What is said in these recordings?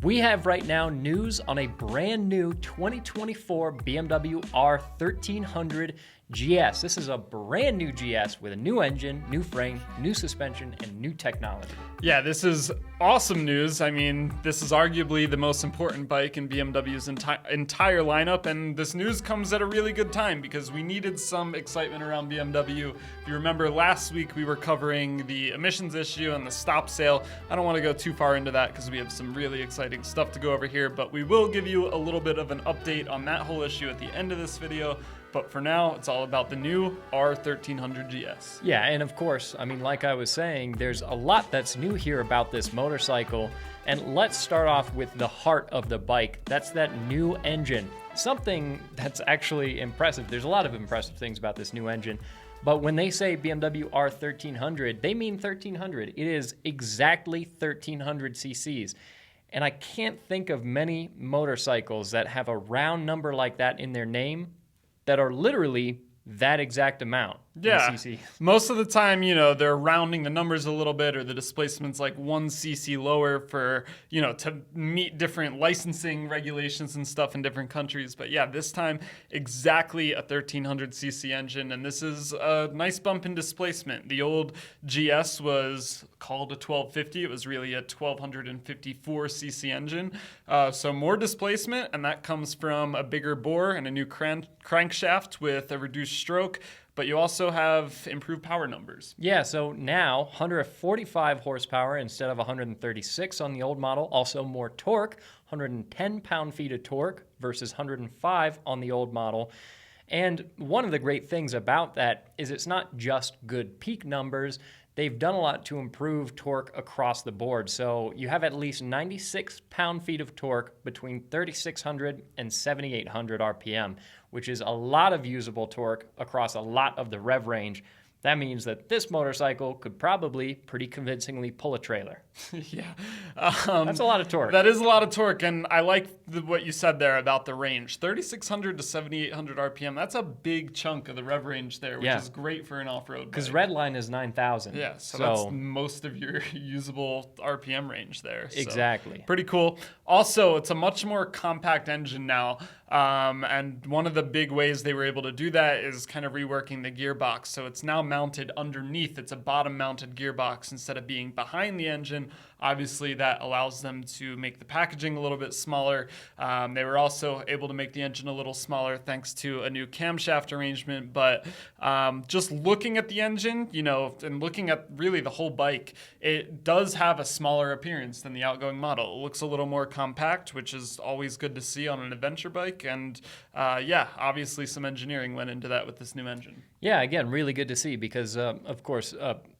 We have right now news on a brand new 2024 BMW R 1300 GS. This is a brand new GS with a new engine, new frame, new suspension, and new technology. Yeah, this is awesome news. I mean, this is arguably the most important bike in BMW's entire lineup, and this news comes at a really good time because we needed some excitement around BMW. If you remember last week, we were covering the emissions issue and the stop sale. I don't want to go too far into that because we have some really exciting stuff to go over here, but we will give you a little bit of an update on that whole issue at the end of this video. But for now, it's all about the new R 1300 GS. Yeah, and of course, I mean, like I was saying, there's a lot that's new here about this motorcycle. And let's start off with the heart of the bike. That's that new engine. Something that's actually impressive. There's a lot of impressive things about this new engine. But when they say BMW R 1300, they mean 1300. It is exactly 1300 cc's. And I can't think of many motorcycles that have a round number like that in their name that are literally that exact amount. Yeah, cc. Most of the time, they're rounding the numbers a little bit, or the displacement's like 1 cc lower for, to meet different licensing regulations and stuff in different countries. But yeah, this time, exactly a 1300 cc engine, and this is a nice bump in displacement. The old GS was called a 1250. It was really a 1254 cc engine. So more displacement, and that comes from a bigger bore and a new crankshaft with a reduced stroke. But you also have improved power numbers. Yeah, so now 145 horsepower instead of 136 on the old model. Also more torque, 110 pound-feet of torque versus 105 on the old model. And one of the great things about that is it's not just good peak numbers. They've done a lot to improve torque across the board. So you have at least 96 pound-feet of torque between 3,600 and 7,800 RPM, which is a lot of usable torque across a lot of the rev range. That means that this motorcycle could probably pretty convincingly pull a trailer. Yeah. That's a lot of torque. That is a lot of torque, and I like what you said there about the range. 3,600 to 7,800 RPM, that's a big chunk of the rev range there, which is great for an off-road because bike. Redline is 9,000. Yeah, so that's most of your usable RPM range there. So exactly. Pretty cool. Also, it's a much more compact engine now. And one of the big ways they were able to do that is kind of reworking the gearbox. So it's now mounted underneath. It's a bottom-mounted gearbox instead of being behind the engine. Obviously, that allows them to make the packaging a little bit smaller. They were also able to make the engine a little smaller thanks to a new camshaft arrangement. But just looking at the engine, and looking at really the whole bike, it does have a smaller appearance than the outgoing model. It looks a little more compact, which is always good to see on an adventure bike. And obviously some engineering went into that with this new engine. Yeah, again, really good to see because, of course,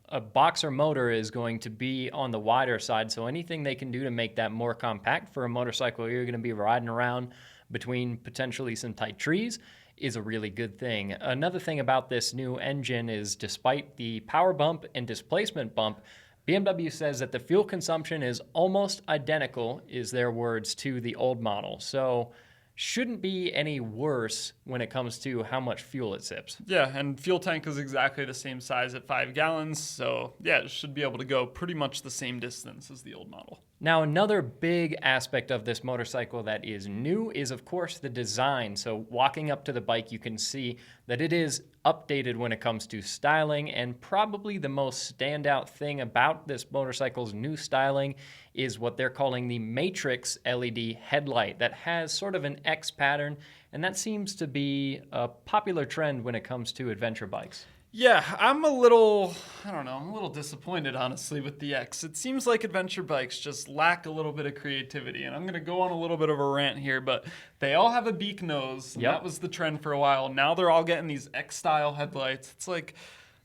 a boxer motor is going to be on the wider side, so anything they can do to make that more compact for a motorcycle you're going to be riding around between potentially some tight trees is a really good thing. Another thing about this new engine is despite the power bump and displacement bump, BMW says that the fuel consumption is almost identical, is their words, to the old model. So shouldn't be any worse when it comes to how much fuel it sips. Yeah, and fuel tank is exactly the same size at 5 gallons. So yeah, it should be able to go pretty much the same distance as the old model. Now, another big aspect of this motorcycle that is new is, of course, the design. So walking up to the bike, you can see that it is updated when it comes to styling, and probably the most standout thing about this motorcycle's new styling is what they're calling the Matrix LED headlight that has sort of an X pattern, and that seems to be a popular trend when it comes to adventure bikes. Yeah, I'm a little disappointed, honestly, with the X. It seems like adventure bikes just lack a little bit of creativity, and I'm going to go on a little bit of a rant here, but they all have a beak nose, and that was the trend for a while. Now they're all getting these X-style headlights. It's like,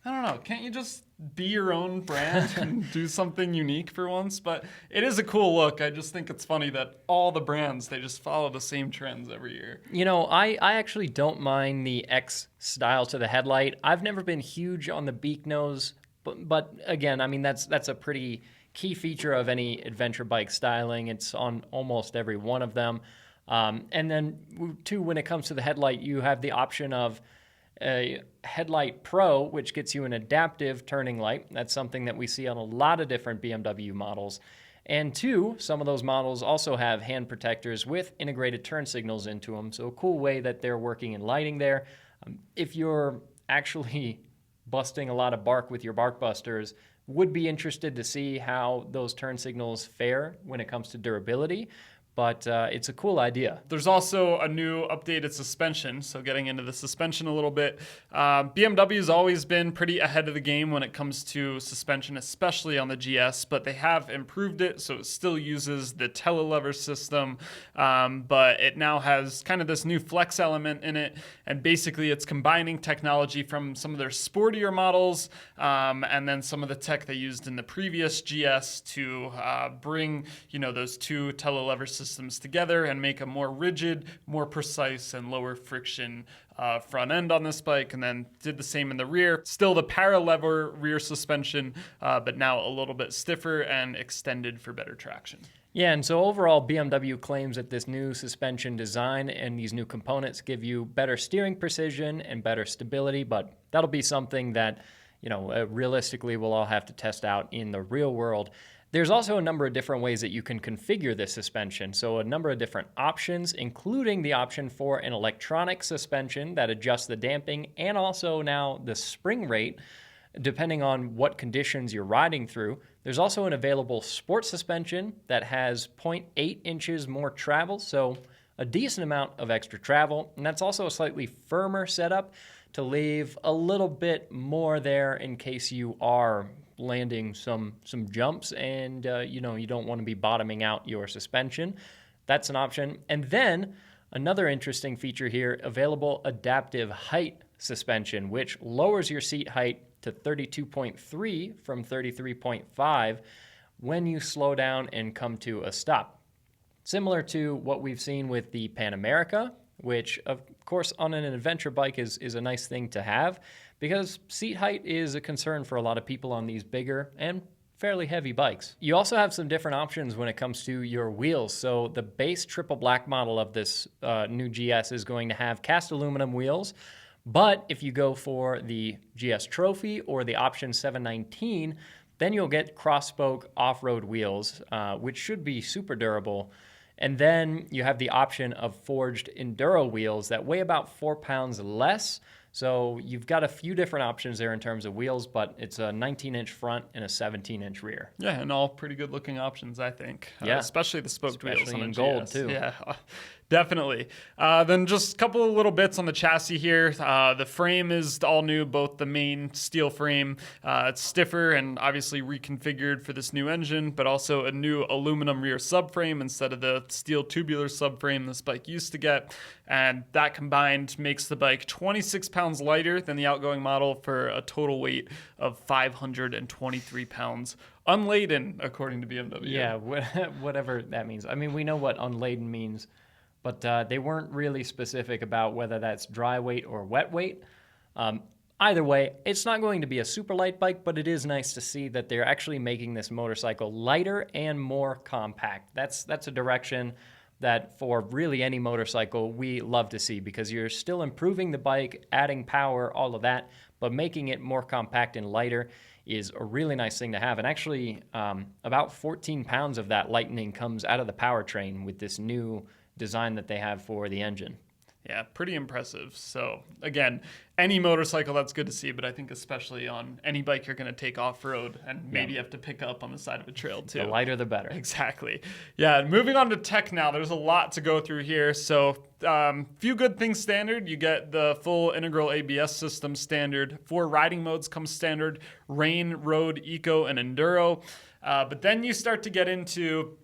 I don't know, can't you just be your own brand and do something unique for once? But it is a cool look. I just think it's funny that all the brands, they just follow the same trends every year. I actually don't mind the X style to the headlight. I've never been huge on the beak nose, but again, I mean, that's a pretty key feature of any adventure bike styling. It's on almost every one of them. And then, too, when it comes to the headlight, you have the option of a Headlight Pro, which gets you an adaptive turning light. That's something that we see on a lot of different BMW models. And two, some of those models also have hand protectors with integrated turn signals into them. So a cool way that they're working in lighting there. If you're actually busting a lot of bark with your bark busters, would be interested to see how those turn signals fare when it comes to durability. But it's a cool idea. There's also a new updated suspension. So getting into the suspension a little bit, BMW's always been pretty ahead of the game when it comes to suspension, especially on the GS, but they have improved it. So it still uses the telelever system, but it now has kind of this new flex element in it. And basically it's combining technology from some of their sportier models and then some of the tech they used in the previous GS to bring, those two telelever systems together and make a more rigid, more precise, and lower friction front end on this bike, and then did the same in the rear. Still the paralever rear suspension, but now a little bit stiffer and extended for better traction. Yeah, and so overall, BMW claims that this new suspension design and these new components give you better steering precision and better stability, but that'll be something that, realistically we'll all have to test out in the real world. There's also a number of different ways that you can configure this suspension. So a number of different options, including the option for an electronic suspension that adjusts the damping and also now the spring rate, depending on what conditions you're riding through. There's also an available sport suspension that has 0.8 inches more travel, so a decent amount of extra travel. And that's also a slightly firmer setup to leave a little bit more there in case you are landing some jumps and you don't want to be bottoming out your suspension. That's an option. And then another interesting feature here, available adaptive height suspension, which lowers your seat height to 32.3 from 33.5 when you slow down and come to a stop. Similar to what we've seen with the Pan America, which of course on an adventure bike is a nice thing to have, because seat height is a concern for a lot of people on these bigger and fairly heavy bikes. You also have some different options when it comes to your wheels. So the base triple black model of this new GS is going to have cast aluminum wheels, but if you go for the GS Trophy or the option 719, then you'll get cross-spoke off-road wheels, which should be super durable. And then you have the option of forged enduro wheels that weigh about 4 pounds less. So you've got a few different options there in terms of wheels, but it's a 19-inch front and a 17-inch rear. Yeah, and all pretty good-looking options, I think. Yeah, especially the spoked wheels on in the gold GS. too. Yeah, definitely. Then just a couple of little bits on the chassis here. The frame is all new, both the main steel frame. It's stiffer and obviously reconfigured for this new engine, but also a new aluminum rear subframe instead of the steel tubular subframe this bike used to get. And that combined makes the bike 26 pounds lighter than the outgoing model for a total weight of 523 pounds. Unladen, according to BMW. Yeah, whatever that means. I mean, we know what unladen means, but they weren't really specific about whether that's dry weight or wet weight. Either way, it's not going to be a super light bike, but it is nice to see that they're actually making this motorcycle lighter and more compact. That's a direction that for really any motorcycle we love to see, because you're still improving the bike, adding power, all of that, but making it more compact and lighter is a really nice thing to have. And actually, about 14 pounds of that lightening comes out of the powertrain with this new design that they have for the engine. Yeah, pretty impressive. So again, any motorcycle, that's good to see, but I think especially on any bike you're going to take off-road and maybe have to pick up on the side of a trail too. The lighter, the better. Exactly. Yeah, moving on to tech now. There's a lot to go through here. So few good things standard. You get the full integral ABS system standard. 4 riding modes come standard: rain, road, eco, and enduro. But then you start to get into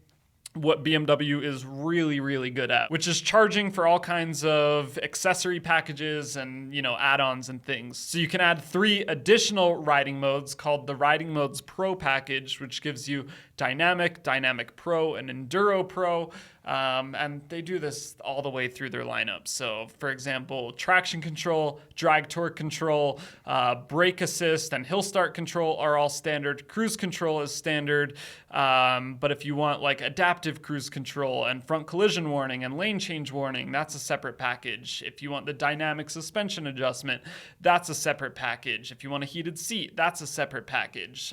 what BMW is really, really good at, which is charging for all kinds of accessory packages and, add-ons and things. So you can add 3 additional riding modes called the Riding Modes Pro package, which gives you Dynamic, Dynamic Pro, and Enduro Pro. And they do this all the way through their lineup. So, for example, traction control, drag torque control, brake assist, and hill start control are all standard. Cruise control is standard. But if you want like adaptive adaptive cruise control and front collision warning and lane change warning, that's a separate package. If you want the dynamic suspension adjustment, that's a separate package. If you want a heated seat, that's a separate package.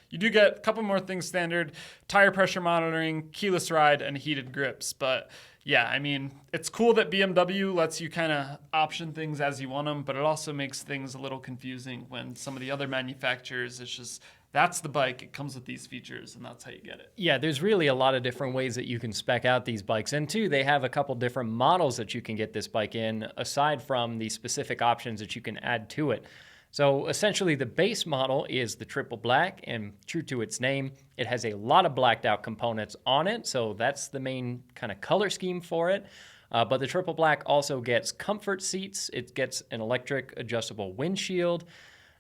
You do get a couple more things standard: tire pressure monitoring, keyless ride, and heated grips. But yeah, I mean, it's cool that BMW lets you kind of option things as you want them, but it also makes things a little confusing when some of the other manufacturers, it's just, that's the bike, it comes with these features, and that's how you get it. Yeah, there's really a lot of different ways that you can spec out these bikes. And too, they have a couple different models that you can get this bike in, aside from the specific options that you can add to it. So essentially, the base model is the triple black, and true to its name, it has a lot of blacked out components on it, so that's the main kind of color scheme for it. But the triple black also gets comfort seats, it gets an electric adjustable windshield,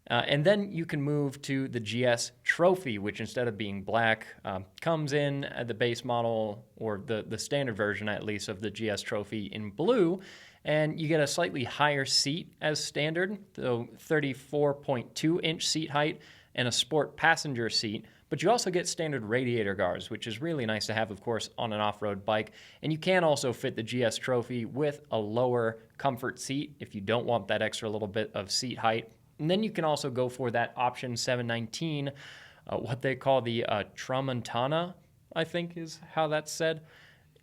and then you can move to the GS Trophy, which instead of being black, comes in at the base model, or the standard version at least, of the GS Trophy in blue. And you get a slightly higher seat as standard, so 34.2-inch seat height and a sport passenger seat. But you also get standard radiator guards, which is really nice to have, of course, on an off-road bike. And you can also fit the GS Trophy with a lower comfort seat if you don't want that extra little bit of seat height. And then you can also go for that option 719, what they call the Tramontana, I think is how that's said.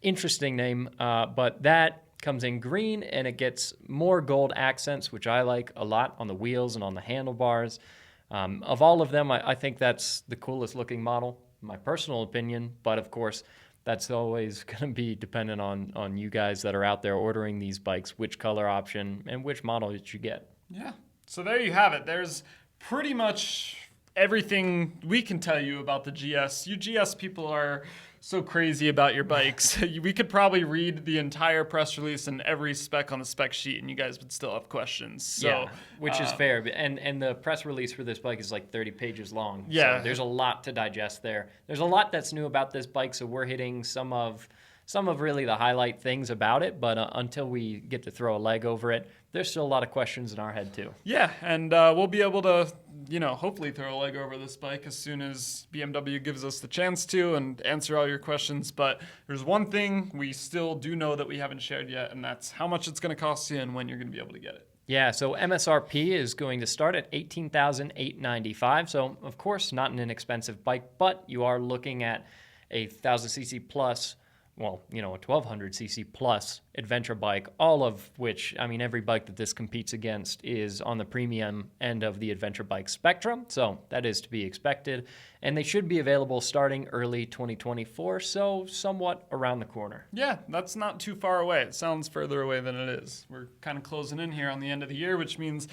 Interesting name, but that comes in green, and it gets more gold accents, which I like a lot on the wheels and on the handlebars. Of all of them, I think that's the coolest looking model, in my personal opinion. But of course, that's always going to be dependent on you guys that are out there ordering these bikes, which color option and which model that you get. Yeah. So there you have it. There's pretty much everything we can tell you about the GS. You GS people are so crazy about your bikes. We could probably read the entire press release and every spec on the spec sheet, and you guys would still have questions. So, yeah, which is fair. And the press release for this bike is like 30 pages long. Yeah. So there's a lot to digest there. There's a lot that's new about this bike, so we're hitting some of really the highlight things about it, but until we get to throw a leg over it, there's still a lot of questions in our head too. Yeah, and we'll be able to, hopefully throw a leg over this bike as soon as BMW gives us the chance to and answer all your questions. But there's one thing we still do know that we haven't shared yet, and that's how much it's going to cost you and when you're going to be able to get it. Yeah, so MSRP is going to start at $18,895. So, of course, not an inexpensive bike, but you are looking at a 1,000cc plus, a 1,200cc plus adventure bike, all of which, every bike that this competes against is on the premium end of the adventure bike spectrum. So that is to be expected. And they should be available starting early 2024, so somewhat around the corner. Yeah, that's not too far away. It sounds further away than it is. We're kind of closing in here on the end of the year, which means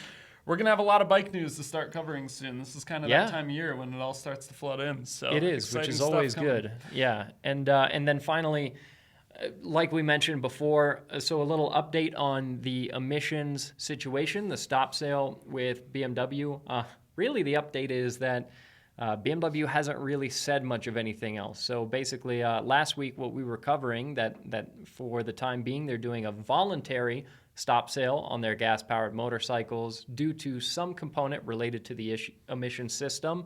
we're going to have a lot of bike news to start covering soon. This is kind of that time of year when it all starts to flood in. So it is, which is always good. Yeah. And then finally, like we mentioned before, so a little update on the emissions situation, the stop sale with BMW. Really, the update is that BMW hasn't really said much of anything else. So basically, last week, what we were covering, that for the time being, they're doing a voluntary stop sale on their gas-powered motorcycles due to some component related to the emission system.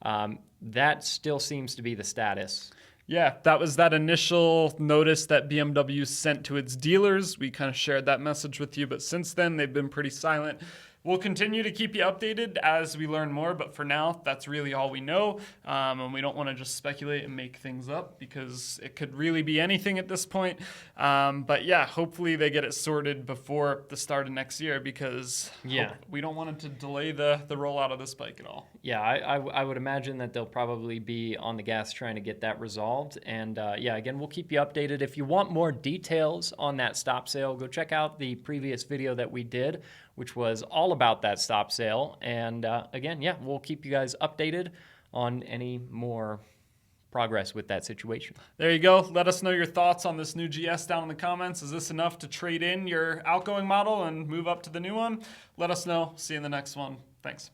That still seems to be the status. Yeah, that was that initial notice that BMW sent to its dealers. We kind of shared that message with you, but since then they've been pretty silent. We'll continue to keep you updated as we learn more, but for now, that's really all we know. And we don't want to just speculate and make things up because it could really be anything at this point. But yeah, hopefully they get it sorted before the start of next year because we don't want it to delay the rollout of this bike at all. Yeah, I would imagine that they'll probably be on the gas trying to get that resolved. And again, we'll keep you updated. If you want more details on that stop sale, go check out the previous video that we did, which was all about that stop sale. And again, we'll keep you guys updated on any more progress with that situation. There you go. Let us know your thoughts on this new GS down in the comments. Is this enough to trade in your outgoing model and move up to the new one? Let us know. See you in the next one. Thanks.